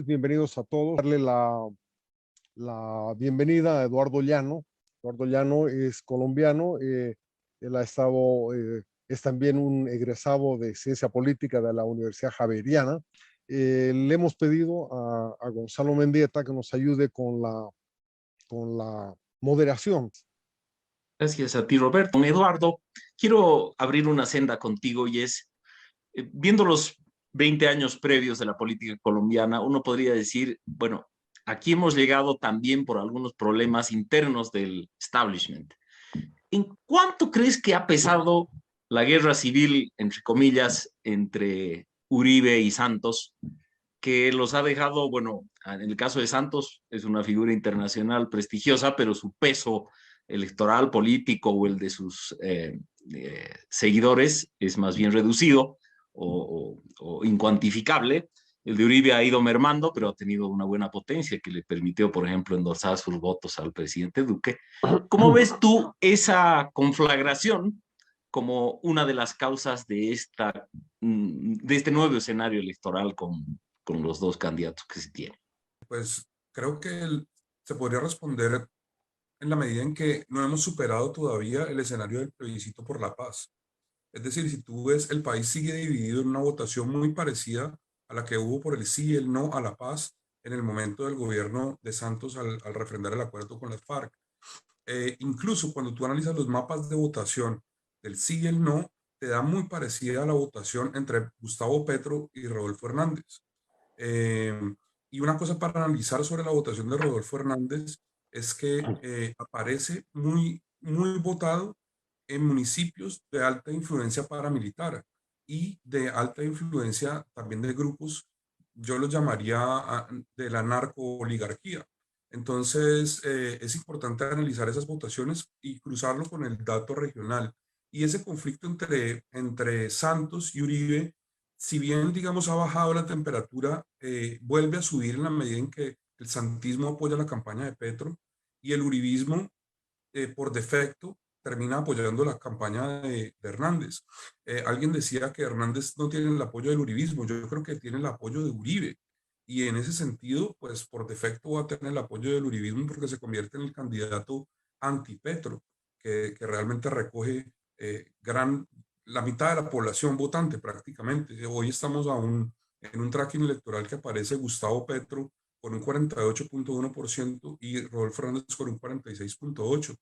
Bienvenidos a todos. Darle la bienvenida a Eduardo Llano. Eduardo Llano es colombiano. Él ha estado, es también un egresado de Ciencia Política de la Universidad Javeriana. Le hemos pedido a Gonzalo Mendieta que nos ayude con la moderación. Gracias a ti, Roberto. Eduardo, quiero abrir una senda contigo y es, viendo los 20 años previos de la política colombiana, uno podría decir, bueno, aquí hemos llegado también por algunos problemas internos del establishment. ¿En cuánto crees que ha pesado la guerra civil, entre comillas, entre Uribe y Santos, que los ha dejado, bueno, en el caso de Santos es una figura internacional prestigiosa, pero su peso electoral, político o el de sus seguidores es más bien reducido o incuantificable? El de Uribe ha ido mermando, pero ha tenido una buena potencia que le permitió, por ejemplo, endosar sus votos al presidente Duque. ¿Cómo ves tú esa conflagración como una de las causas de este nuevo escenario electoral con los dos candidatos que se tienen? Pues creo que se podría responder en la medida en que no hemos superado todavía el escenario del plebiscito por la paz. Es decir, si tú ves, el país sigue dividido en una votación muy parecida a la que hubo por el sí y el no a la paz en el momento del gobierno de Santos al refrendar el acuerdo con las FARC. Incluso cuando tú analizas los mapas de votación del sí y el no, te da muy parecida a la votación entre Gustavo Petro y Rodolfo Hernández. Eh, y una cosa para analizar sobre la votación de Rodolfo Hernández es que aparece muy votado en municipios de alta influencia paramilitar y de alta influencia también de grupos, yo los llamaría de la narco-oligarquía. Entonces, es importante analizar esas votaciones y cruzarlo con el dato regional. Y ese conflicto entre Santos y Uribe, si bien, digamos, ha bajado la temperatura, vuelve a subir en la medida en que el santismo apoya la campaña de Petro y el uribismo, por defecto, termina apoyando la campaña de Hernández. Alguien decía que Hernández no tiene el apoyo del uribismo. Yo creo que tiene el apoyo de Uribe. Y en ese sentido, pues por defecto va a tener el apoyo del uribismo porque se convierte en el candidato anti-Petro, que realmente recoge la mitad de la población votante prácticamente. Hoy estamos en un tracking electoral que aparece Gustavo Petro con un 48.1% y Rodolfo Hernández con un 46.8%.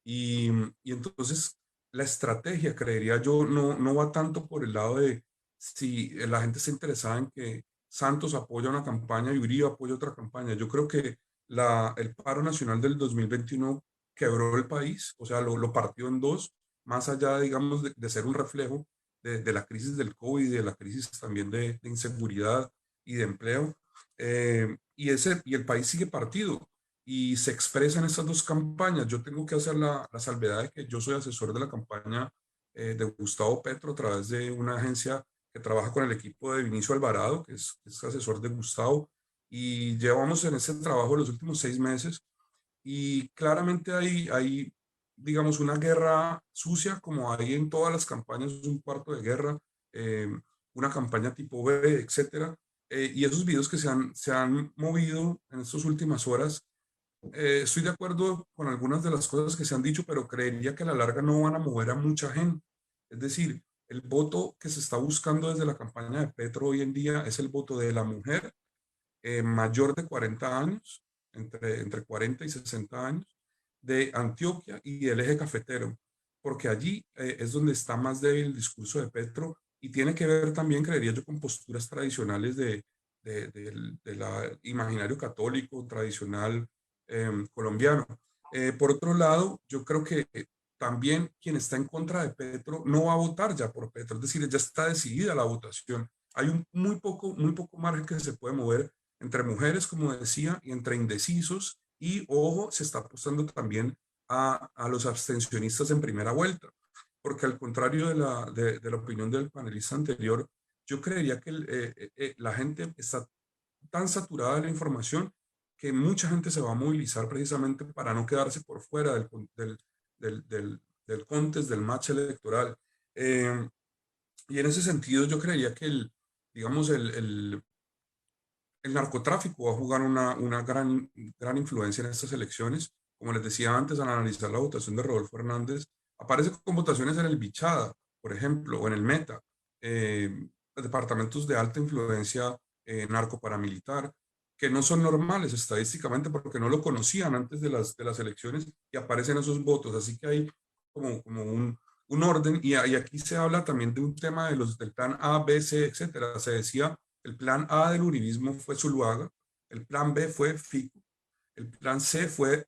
Y, y entonces la estrategia, creería yo, no va tanto por el lado de si la gente está interesada en que Santos apoya una campaña y Uribe apoya otra campaña. Yo creo que el paro nacional del 2021 quebró el país, o sea, lo partió en dos, más allá, digamos, de ser un reflejo de la crisis del COVID, de la crisis también de inseguridad y de empleo. Y el país sigue partido y se expresa en estas dos campañas. Yo tengo que hacer la salvedad de que yo soy asesor de la campaña de Gustavo Petro a través de una agencia que trabaja con el equipo de Vinicio Alvarado, que es asesor de Gustavo, y llevamos en ese trabajo los últimos 6 meses y claramente hay, digamos, una guerra sucia como hay en todas las campañas, un cuarto de guerra, eh, una campaña tipo B, etcétera. Y esos videos que se han movido en estas últimas horas, estoy de acuerdo con algunas de las cosas que se han dicho, pero creería que a la larga no van a mover a mucha gente. Es decir, el voto que se está buscando desde la campaña de Petro hoy en día es el voto de la mujer mayor de 40 años, entre 40 y 60 años, de Antioquia y del eje cafetero, porque allí es donde está más débil el discurso de Petro y tiene que ver también, creería yo, con posturas tradicionales de la imaginario católico tradicional colombiano. Por otro lado, yo creo que también quien está en contra de Petro no va a votar ya por Petro, es decir, ya está decidida la votación. Hay un muy poco margen que se puede mover entre mujeres, como decía, y entre indecisos. Y ojo, se está apostando también a los abstencionistas en primera vuelta, porque al contrario de la opinión del panelista anterior, yo creería que la gente está tan saturada de la información que mucha gente se va a movilizar precisamente para no quedarse por fuera del contest, del match electoral. Eh, y en ese sentido yo creería que digamos, el narcotráfico va a jugar una gran influencia en estas elecciones. Como les decía antes, al analizar la votación de Rodolfo Hernández, aparece con votaciones en el Bichada, por ejemplo, o en el Meta, departamentos de alta influencia narcoparamilitar, que no son normales estadísticamente porque no lo conocían antes de las elecciones y aparecen esos votos. Así que hay como un orden, y aquí se habla también de un tema del plan A, B, C, etcétera. Se decía, el plan A del uribismo fue Zuluaga, el plan B fue Fico, el plan C fue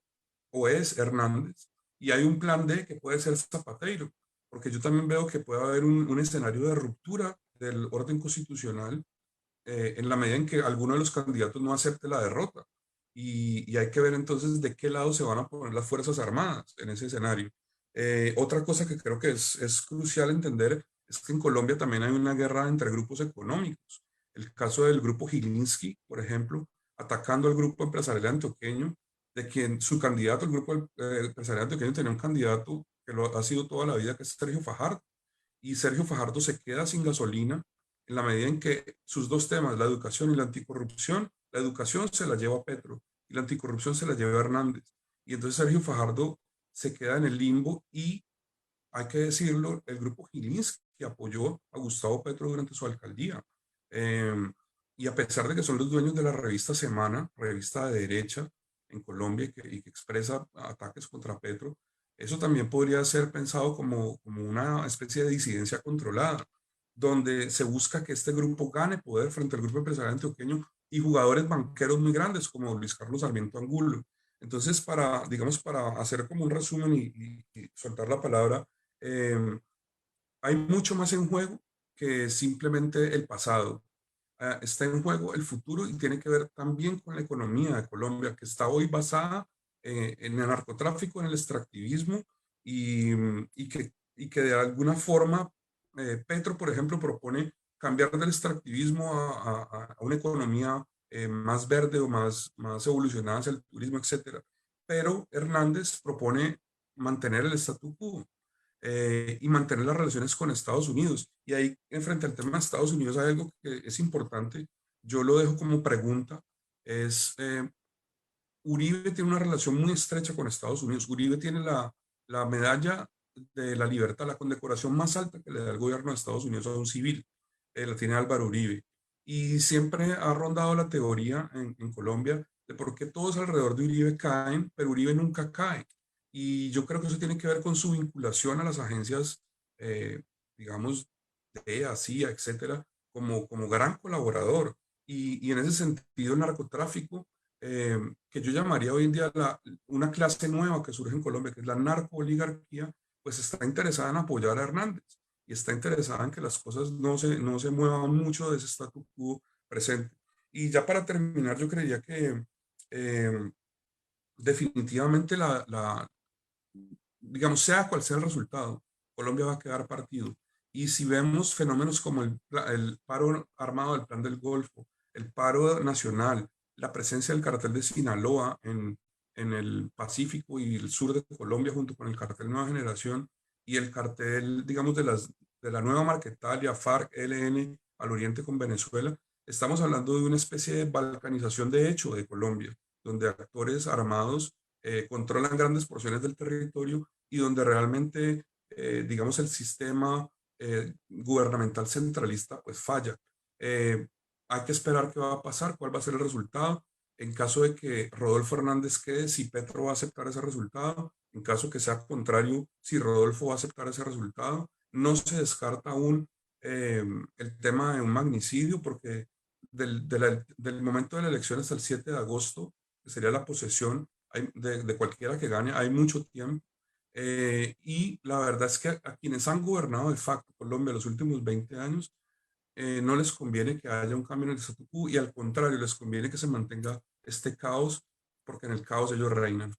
o es Hernández, y hay un plan D que puede ser Zapateiro, porque yo también veo que puede haber un escenario de ruptura del orden constitucional en la medida en que alguno de los candidatos no acepte la derrota. Y hay que ver entonces de qué lado se van a poner las Fuerzas Armadas en ese escenario. Otra cosa que creo que es crucial entender es que en Colombia también hay una guerra entre grupos económicos. El caso del grupo Gilinski, por ejemplo, atacando al grupo empresarial antioqueño, de quien su candidato, el grupo empresarial antioqueño, tenía un candidato que lo ha sido toda la vida, que es Sergio Fajardo. Y Sergio Fajardo se queda sin gasolina en la medida en que sus dos temas, la educación y la anticorrupción, la educación se la lleva Petro y la anticorrupción se la lleva Hernández. Y entonces Sergio Fajardo se queda en el limbo y, hay que decirlo, el grupo Gilinski que apoyó a Gustavo Petro durante su alcaldía. Eh, y a pesar de que son los dueños de la revista Semana, revista de derecha en Colombia y que expresa ataques contra Petro, eso también podría ser pensado como una especie de disidencia controlada, donde se busca que este grupo gane poder frente al grupo empresarial antioqueño y jugadores banqueros muy grandes como Luis Carlos Sarmiento Angulo. Entonces, digamos, para hacer como un resumen y soltar la palabra, hay mucho más en juego que simplemente el pasado. Está en juego el futuro y tiene que ver también con la economía de Colombia, que está hoy basada en el narcotráfico, en el extractivismo y que de alguna forma Petro, por ejemplo, propone cambiar del extractivismo a una economía más verde o más evolucionada hacia el turismo, etcétera. Pero Hernández propone mantener el statu quo y mantener las relaciones con Estados Unidos. Y ahí, frente al tema de Estados Unidos, hay algo que es importante, yo lo dejo como pregunta, es Uribe tiene una relación muy estrecha con Estados Unidos. Uribe tiene la medalla de la libertad, la condecoración más alta que le da el gobierno de Estados Unidos a un civil, la tiene Álvaro Uribe. Y siempre ha rondado la teoría en Colombia de por qué todos alrededor de Uribe caen, pero Uribe nunca cae. Y yo creo que eso tiene que ver con su vinculación a las agencias, digamos, de EA, CIA, etcétera, como gran colaborador. Y en ese sentido, el narcotráfico, que yo llamaría hoy en día una clase nueva que surge en Colombia, que es la narcooligarquía, pues está interesada en apoyar a Hernández y está interesada en que las cosas no se muevan mucho de ese statu quo presente. Y ya para terminar, yo creía que definitivamente digamos, sea cual sea el resultado, Colombia va a quedar partido. Y si vemos fenómenos como el paro armado del Plan del Golfo, el paro nacional, la presencia del cartel de Sinaloa en el Pacífico y el sur de Colombia junto con el cartel Nueva Generación y el cartel, digamos, de la nueva Marquetalia, FARC, ELN, al oriente con Venezuela, estamos hablando de una especie de balcanización de hecho de Colombia, donde actores armados controlan grandes porciones del territorio y donde realmente, digamos, el sistema gubernamental centralista pues falla. Hay que esperar qué va a pasar, cuál va a ser el resultado. En caso de que Rodolfo Hernández quede, si Petro va a aceptar ese resultado. En caso que sea contrario, si Rodolfo va a aceptar ese resultado. No se descarta aún el tema de un magnicidio, porque del momento de la elección hasta el 7 de agosto, que sería la posesión de cualquiera que gane, hay mucho tiempo. Y la verdad es que a quienes han gobernado de facto Colombia los últimos 20 años, no les conviene que haya un cambio en el statu quo y al contrario, les conviene que se mantenga este caos, porque en el caos ellos reinan.